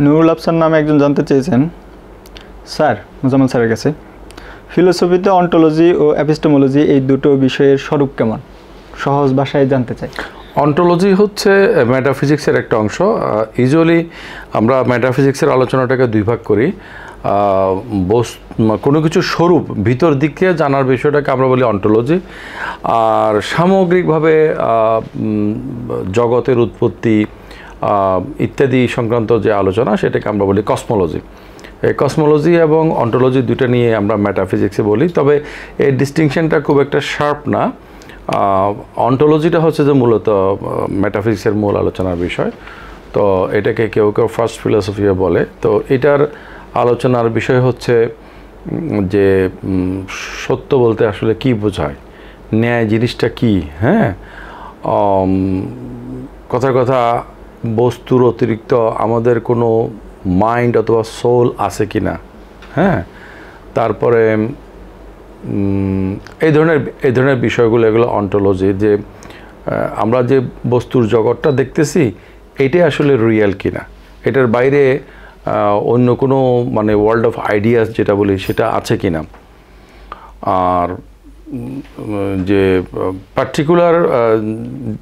নুরুল আফসার নামে একজন জানতে চেয়েছেন, স্যার মুজাম্মেল স্যারের কাছে, ফিলোসফিতে অন্টোলজি ও এপিস্টেমোলজি এই দুটো বিষয়ের স্বরূপ কেমন, সহজ ভাষায় জানতে চাই। অন্টোলজি হচ্ছে মেটাফিজিক্সের একটা অংশ। ইউজুয়ালি আমরা মেটাফিজিক্সের আলোচনাটাকে দুই ভাগ করি। কোনো কিছু স্বরূপ ভিতর দিক থেকে জানার বিষয়টাকে আমরা বলি অন্টোলজি, আর সামগ্রিকভাবে জগতের উৎপত্তি ইত্যাদি সংক্রান্ত যে আলোচনা সেটাকে আমরা বলি কসমোলজি। এই কসমোলজি এবং অন্টোলজি দুটো নিয়ে আমরা মেটাফিজিক্সে বলি, তবে এই ডিস্টিংশনটা খুব একটা শার্প না। অন্টোলজিটা হচ্ছে যে মূলত মেটাফিজিক্সের মূল আলোচনার বিষয়, তো এটাকে কেউ কেউ ফার্স্ট ফিলোসফিও বলে। তো এটার আলোচনার বিষয় হচ্ছে যে সত্য বলতে আসলে কি বোঝায়, ন্যায় জিনিসটা কি। হ্যাঁ, কথার কথা বস্তুর অতিরিক্ত আমাদের কোনো মাইন্ড অথবা সোল আছে কি না। হ্যাঁ, তারপরে এই ধরনের বিষয়গুলো, এগুলো অন্টোলজি, যে আমরা যে বস্তুর জগৎটা দেখতেছি এটাই আসলে রিয়েল কিনা, এটার বাইরে অন্য কোনো মানে ওয়ার্ল্ড অফ আইডিয়াস যেটা বলি সেটা আছে কিনা। আর যে পার্টিকুলার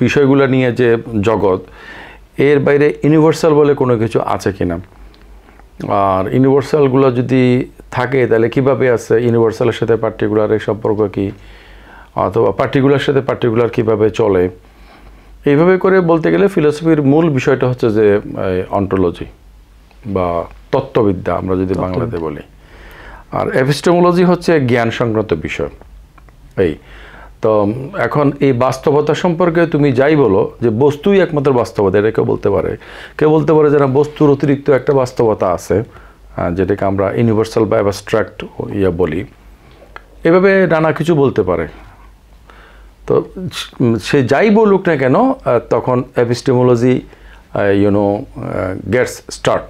বিষয়গুলো নিয়ে যে জগৎ, এর বাইরে ইউনিভার্সাল বলে কোনো কিছু আছে কিনা। আর ইউনিভার্সালগুলো যদি থাকে তাহলে কীভাবে আছে, ইউনিভার্সালের সাথে পার্টিকুলারের সম্পর্ক কী, অথবা পার্টিকুলার সাথে পার্টিকুলার কীভাবে চলে। এইভাবে করে বলতে গেলে ফিলোসফির মূল বিষয়টা হচ্ছে যে অন্টোলজি বা তত্ত্ববিদ্যা আমরা যদি বাংলাতে বলি, আর এপিস্টেমোলজি হচ্ছে জ্ঞান সংক্রান্ত বিষয়। এই তো এখন এই বাস্তবতা সম্পর্কে তুমি যাই বলো যে বস্তুই একমাত্র বাস্তবতা, এটা কেউ বলতে পারে। কেউ বলতে পারে যে না, বস্তুর অতিরিক্ত একটা বাস্তবতা আছে, যেটাকে আমরা ইউনিভার্সাল বা অ্যাবস্ট্রাক্ট বলি। এভাবে নানা কিছু বলতে পারে। তো সে যাই বলুক না কেন, তখন এপিস্টেমোলজি গেটস স্টার্ট।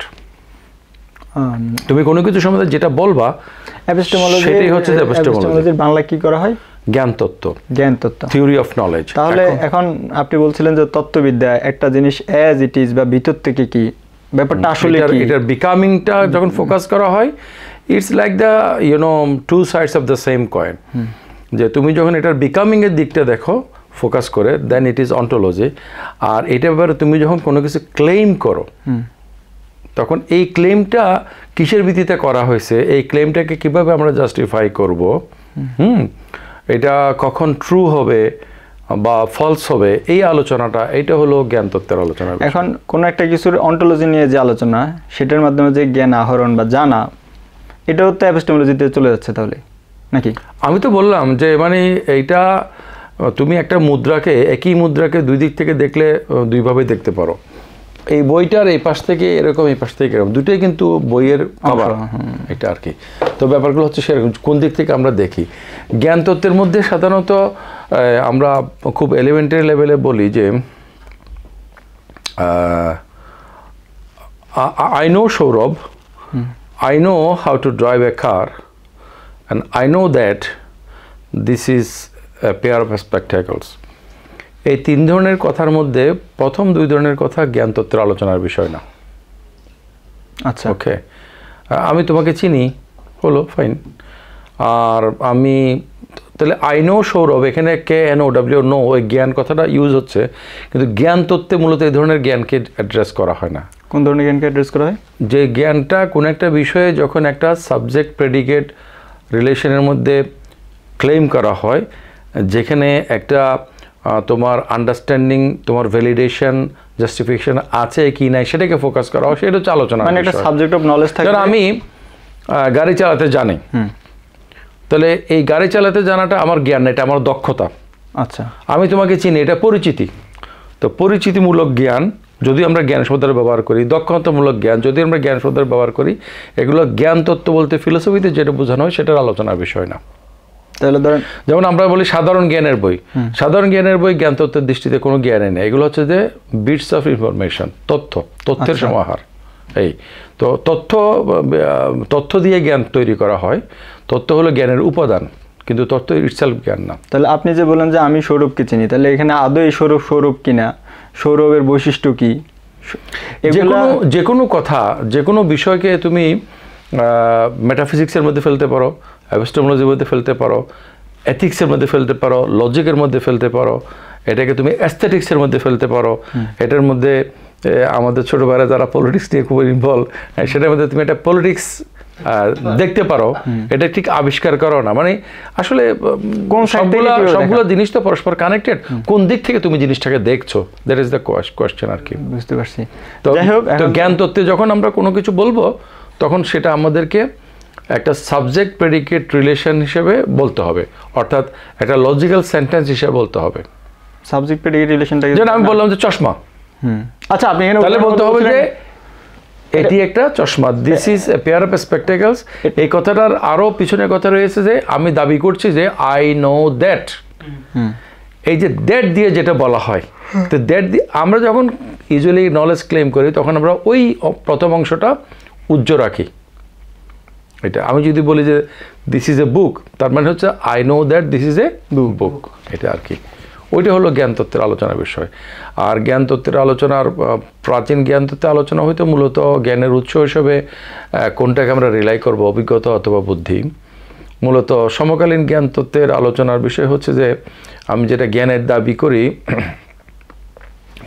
তুমি কোনো কিছু সম্বন্ধে যেটা বলবা সেটাই হচ্ছে এপিস্টেমোলজির বাংলা কি করা হয়? জ্ঞান তত্ত্ব, থিওরি অফ নলেজ। তাহলে এখন আপনি বলছিলেন যে তত্ত্ববিদ্যা একটা জিনিস অ্যাজ ইট ইজ বা ভিতর থেকে কি ব্যাপারটা আসলে কি, এটার বিকামিংটা যখন ফোকাস করা হয়, it's like the two sides of the same coin. যে তুমি যখন এটার বিকামিং এর দিকটা দেখো ফোকাস করে, দেন ইট ইজ অন্টোলজি। আর এটা ব্যাপারে তুমি যখন কোনো কিছু ক্লেম করো, তখন এই ক্লেমটা কিসের ভিত্তিতে করা হয়েছে, এই ক্লেমটাকে কিভাবে আমরা জাস্টিফাই করব, এটা কখন ট্রু হবে বা ফলস হবে, এই আলোচনাটা, এটা হলো জ্ঞান তত্ত্বের আলোচনা। এখন কোনো একটা কিছুর অন্টোলজি নিয়ে যে আলোচনা, সেটার মাধ্যমে যে জ্ঞান আহরণ বা জানা, এটাও তো এপিস্টেমোলজিতে চলে যাচ্ছে তাহলে নাকি? আমি তো বললাম যে মানে এইটা তুমি একটা মুদ্রাকে, একই মুদ্রাকে দুই দিক থেকে দেখলে দুইভাবে দেখতে পারো। এই বইটার এই পাশ থেকে এরকম, এই পাশ থেকে এরকম, দুটোই কিন্তু বইয়ের কভার, এটা আর কি। তো ব্যাপারগুলো হচ্ছে সেরকম, কোন দিক থেকে আমরা দেখি। জ্ঞান তত্ত্বের মধ্যে সাধারণত আমরা খুব এলিমেন্টারি লেভেলে বলি যে I know Sourav, I know how to drive a car, and I know that this is a pair of spectacles. এই তিন ধরনের কথার মধ্যে প্রথম দুই ধরনের কথা জ্ঞান তত্ত্বের আলোচনার বিষয় না। আচ্ছা, ওকে, আমি তোমাকে চিনি, হলো ফাইন। আর আমি তাহলে আই নো সৌরভ, এখানে KNOW, নো, ওই জ্ঞান কথাটা ইউজ হচ্ছে, কিন্তু জ্ঞান তত্ত্বে মূলত এই ধরনের জ্ঞানকে অ্যাড্রেস করা হয় না। কোন ধরনের জ্ঞানকে অ্যাড্রেস করা হয়? যে জ্ঞানটা কোনো একটা বিষয়ে যখন একটা সাবজেক্ট প্রেডিকেট রিলেশনের মধ্যে ক্লেম করা হয়, যেখানে একটা তোমার আন্ডারস্ট্যান্ডিং, তোমার ভ্যালিডেশন, জাস্টিফিকেশন আছে কি নাই, সেটাকে ফোকাস করা হয়, সেটা হচ্ছে আলোচনা। মানে একটা সাবজেক্ট অফ নলেজ থাকে। আমি গাড়ি চালাতে জানি, তাহলে এই গাড়ি চালাতে জানাটা আমার জ্ঞান, এটা আমার দক্ষতা। আচ্ছা, আমি তোমাকে চিনি, এটা পরিচিতি। তো পরিচিতিমূলক জ্ঞান যদি আমরা জ্ঞান শব্দের ব্যবহার করি, দক্ষতামূলক জ্ঞান যদি আমরা জ্ঞান শব্দের ব্যবহার করি, এগুলো জ্ঞান তত্ত্ব বলতে ফিলোসফিতে যেটা বোঝানো হয় সেটার আলোচনার বিষয় না। তাহলে ধরেন যেমন আমরা বলি সাধারণ জ্ঞানের বই, সাধারণ জ্ঞানের বই জ্ঞান তত্ত্বের দৃষ্টিতে কোনো জ্ঞানই নেই। এগুলো হচ্ছে যে বিটস অফ ইনফরমেশন, তথ্যের সমাহার। এই তো তথ্য দিয়ে জ্ঞান তৈরি করা হয়। তথ্য হলো জ্ঞানের উপাদান, কিন্তু তথ্য ইটসেলফ জ্ঞান না। তাহলে আপনি যে বলেন যে আমি সৌরভকে চিনি, তাহলে এখানে আদৌ এই সৌরভ কিনা, সৌরভের বৈশিষ্ট্য কি, যে কোনো কথা, যে কোনো বিষয়কে তুমি মেটাফিজিক্সের মধ্যে ফেলতে পারো, এপিস্টেমোলজির মধ্যে ফেলতে পারো, এথিক্সের মধ্যে ফেলতে পারো, লজিকের মধ্যে ফেলতে পারো, এটাকে তুমি অ্যাস্থেটিক্সের মধ্যে ফেলতে পারো, এটার মধ্যে আমাদের ছোটো ভাইরা যারা পলিটিক্স নিয়ে খুব ইনভলভ, সেটার মধ্যে তুমি একটা পলিটিক্স দেখতে পারো, এটা ঠিক আবিষ্কার করো না, মানে আসলে সবগুলো জিনিস তো পরস্পর কানেক্টেড, কোন দিক থেকে তুমি জিনিসটাকে দেখছো, দ্যাট ইজ দ্য কোয়েশ্চেন আর কি। বুঝতে পারছি। তো জ্ঞান তত্ত্বে যখন আমরা কোনো কিছু বলবো তখন সেটা আমাদেরকে একটা সাবজেক্ট প্রেডিকেট রিলেশন হিসেবে বলতে হবে, অর্থাৎ একটা লজিক্যাল সেন্টেন্স হিসেবে বলতে হবে। সাবজেক্ট প্রেডিকেট রিলেশনটাকে যেটা আমি বললাম যে চশমা, আচ্ছা আপনি তাহলে বলতে হবে যে এটি একটা চশমা, this is a pair of spectacles. এই কথাটার আরো পিছনে কথা রয়েছে যে আমি দাবি করছি যে আই নো দ্যাট, এই যে দ্যাট দিয়ে যেটা বলা হয়, তো দ্যাট দিয়ে আমরা যখন ইউজুয়ালি নলেজ ক্লেম করি তখন আমরা ওই প্রথম অংশটা উজ্জ্বল রাখি। এটা আমি যদি বলি যে দিস ইজ এ বুক, তার মানে হচ্ছে I know that this is a book, এটা আর কি। ওইটা হলো জ্ঞানতত্ত্বের আলোচনার বিষয়। আর জ্ঞানতত্ত্বের আলোচনার প্রাচীন জ্ঞানতত্ত্বের আলোচনা হইতো মূলত জ্ঞানের উৎস হিসেবে কোনটাকে আমরা রিলাই করব, অভিজ্ঞতা অথবা বুদ্ধি। মূলত সমকালীন জ্ঞানতত্ত্বের আলোচনার বিষয় হচ্ছে যে আমি যেটা জ্ঞানের দাবি করি,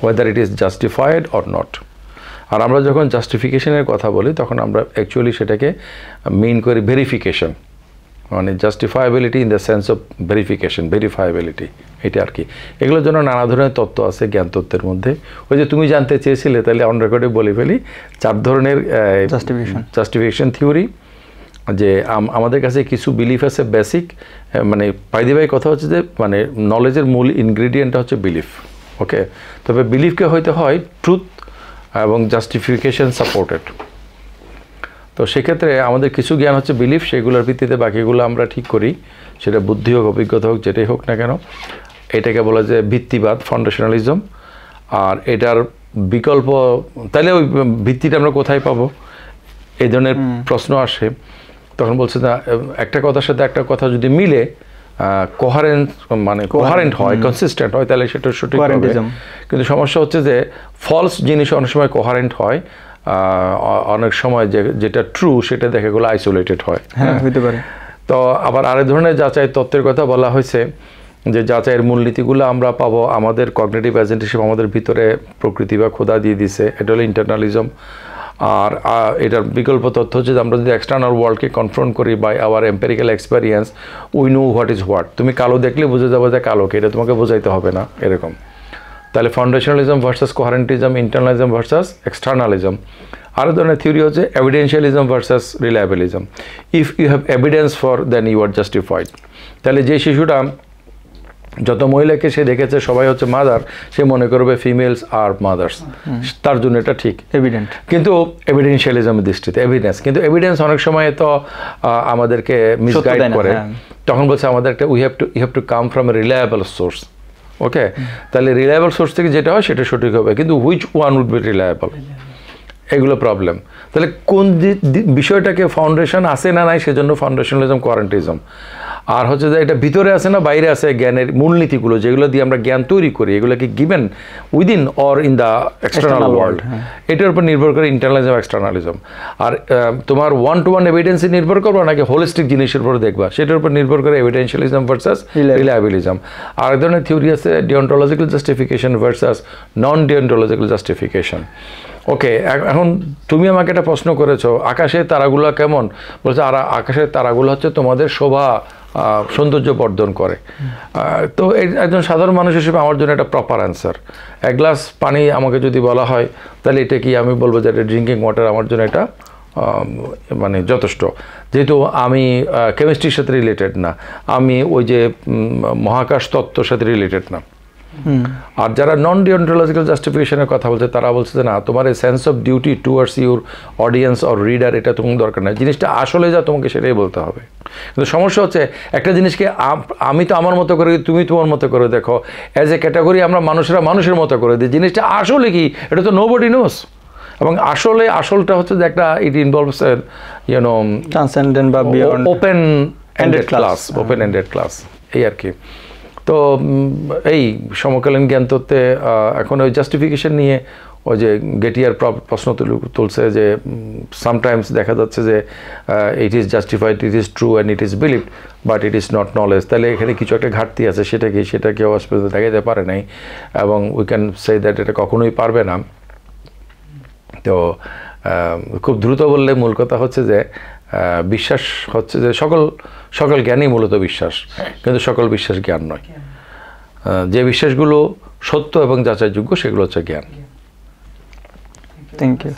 whether it is justified or not. আর আমরা যখন জাস্টিফিকেশনের কথা বলি তখন আমরা অ্যাকচুয়ালি সেটাকে মিন করি ভেরিফিকেশন, মানে জাস্টিফায়াবিলিটি ইন দ্য সেন্স অফ ভেরিফায়াবিলিটি, এটা আর কি। এগুলোর জন্য নানা ধরনের তত্ত্ব আছে জ্ঞানতত্ত্বের মধ্যে। ওই যে তুমি জানতে চেয়েছিলে, তাহলে অন রেকর্ডে বলে ফেলি 4 ধরনের জাস্টিফিকেশন থিওরি। যে আমাদের কাছে কিছু বিলিফ আছে বেসিক, মানে পাইদিবাই কথা হচ্ছে যে মানে নলেজের মূল ইনগ্রিডিয়েন্টটা হচ্ছে বিলিফ, ওকে। তবে বিলিফকে হইতে হয় ট্রুথ এবং জাস্টিফিকেশন সাপোর্টেড। তো সেক্ষেত্রে আমাদের কিছু জ্ঞান হচ্ছে বিলিফ, সেগুলোর ভিত্তিতে বাকিগুলো আমরা ঠিক করি, সেটা বুদ্ধি হোক, অভিজ্ঞতা হোক, যেটাই হোক না কেন। এটাকে বলা যায় ভিত্তিবাদ, ফাউন্ডেশনালিজম। আর এটার বিকল্প, তাহলে ওই ভিত্তিটা আমরা কোথায় পাবো, এই ধরনের প্রশ্ন আসে। তখন বলছে না, একটা কথার সাথে একটা কথা যদি মিলে কোহারেন্ট হয়, কনসিস্টেন্ট হয়, তাহলে সেটা সঠিক হবে। কিন্তু সমস্যা হচ্ছে যে ফলস জিনিস অনেক সময় কোহারেন্ট হয়, অনেক সময় যেটা ট্রু সেটা দেখে গেলো আইসোলেটেড হয়। হ্যাঁ, হতে পারে। তো আবার আরেক ধরনের যাচাই তত্ত্বের কথা বলা হয়েছে, যে যাচাইয়ের মূলনীতিগুলো আমরা পাবো আমাদের কগনিটিভ এজেন্ট হিসেবে আমাদের ভিতরে প্রকৃতি বা খোদা দিয়ে দিছে, এটা হলো ইন্টারনালিজম। আর এটার বিকল্প তথ্য হচ্ছে যে আমরা যদি এক্সটার্নাল ওয়ার্ল্ডকে কনফ্রন্ট করি by our empirical experience, we know what is what. তুমি কালো দেখলে বুঝে যাবো যে কালোকে, এটা তোমাকে বোঝাইতে হবে না, এরকম। তাহলে ফাউন্ডেশনালিজম ভার্সাস কোহারেন্টিজম, ইন্টারনালিজম ভার্সাস এক্সটার্নালিজম। আরও ধরনের থিওরি হচ্ছে evidentialism versus reliabilism. If you have evidence for then you are justified. তাহলে যে শিশুটা যত মহিলাকে সে দেখেছে সবাই হচ্ছে মাদার, সে মনে করবে ফিমেলস আর মাদার্স, তার জন্য এটা ঠিক এভিডেন্ট। কিন্তু এভিডেন্সিয়ালিজমের দৃষ্টিতে এভিডেন্স, কিন্তু এভিডেন্স অনেক সময় তো আমাদেরকে মিসগাইড করে। তখন বলছে আমাদের একটা you have to come from a reliable source, okay. তাহলে রিলায়েবল সোর্স থেকে যেটা হয় সেটা সঠিক হবে, কিন্তু which one would be reliable, এগুলো প্রবলেম। তাহলে কোন বিষয়টাকে ফাউন্ডেশন আছে না নাই, সেজন্য ফাউন্ডেশনালিজম, কোয়ারেন্টিজম। আর হচ্ছে যে এটা ভিতরে আছে না বাইরে আছে, জ্ঞানের মূলনীতিগুলো যেগুলো দিয়ে আমরা জ্ঞান তৈরি করি, এগুলোকে given within or in the external world, এটার উপর নির্ভর করে ইন্টারনালিজম, এক্সটার্নালিজম। আর তোমার ওয়ান টু ওয়ান এভিডেন্সে নির্ভর করবো নাকি হোলিস্টিক জিনিসের উপর দেখবা, সেটার উপর নির্ভর করে এভিডেন্সিয়ালিজম ভার্সাস রিলায়েবিলিজম। আর এক ধরনের থিওরি আছে ডিওন্টোলজিক্যাল জাস্টিফিকেশন ভার্সাস নন ডিওন্টোলজিক্যাল জাস্টিফিকেশন। ওকে, এখন তুমি আমাকে একটা প্রশ্ন করেছো, আকাশের তারাগুলো কেমন? বলছে আর আকাশের তারাগুলো হচ্ছে তোমাদের শোভা সৌন্দর্য বর্ধন করে। তো একজন সাধারণ মানুষ হিসেবে আমার জন্য একটা প্রপার অ্যান্সার। 1 গ্লাস পানি আমাকে যদি বলা হয়, তাহলে এটা কি আমি বলবো যে এটা ড্রিঙ্কিং ওয়াটার আমার জন্য এটা মানে যথেষ্ট, যেহেতু আমি কেমিস্ট্রির সাথে রিলেটেড না, আমি ওই যে মহাকাশ তত্ত্বের সাথে রিলেটেড না। আর যারা নন ডিওন্টোলজিক্যাল জাস্টিফিকেশনের কথা বলছে তারা বলছে যে না, তোমার এই sense of duty towards your audience or reader, এটা তোমার দরকার নেই, জিনিসটা আসলে যা তোমাকে সেটাই বলতে হবে। কিন্তু সমস্যা হচ্ছে একটা জিনিসকে আমি তো আমার মতো করে, তুমি তোমার মতো করে দেখো, অ্যাজ এ ক্যাটাগরি আমরা মানুষেরা মানুষের মতো করে দিই, জিনিসটা আসলে কি এটা তো নোবডি নোস। এবং আসলটা হচ্ছে যে একটা ইট ইনভলভস ইউনো ট্রান্সেন্ডেন্ট বা বিয়ন্ড ওপেন এন্ডেড ক্লাস, এই আর কি। তো এই সমকালীন জ্ঞান তত্ত্বে এখন ওই জাস্টিফিকেশন নিয়ে ওই যে গেটিয়ার প্রশ্ন তুলছে যে সামটাইমস দেখা যাচ্ছে যে ইট is justified, it is true and it is believed but it is not knowledge. তাহলে এখানে কিছু একটা ঘাটতি আছে, সেটা কি, সেটা কেউ আজ পর্যন্ত দেখাতে পারে নাই, এবং উই ক্যান সে দ্যাট এটা কখনোই পারবে না। তো খুব দ্রুত বললে মূল কথা হচ্ছে যে বিশ্বাস হচ্ছে যে সকল জ্ঞানই মূলত বিশ্বাস, কিন্তু সকল বিশ্বাস জ্ঞান নয়। যে বিশ্বাসগুলো সত্য এবং যাচাইযোগ্য সেগুলো হচ্ছে জ্ঞান। Thank you.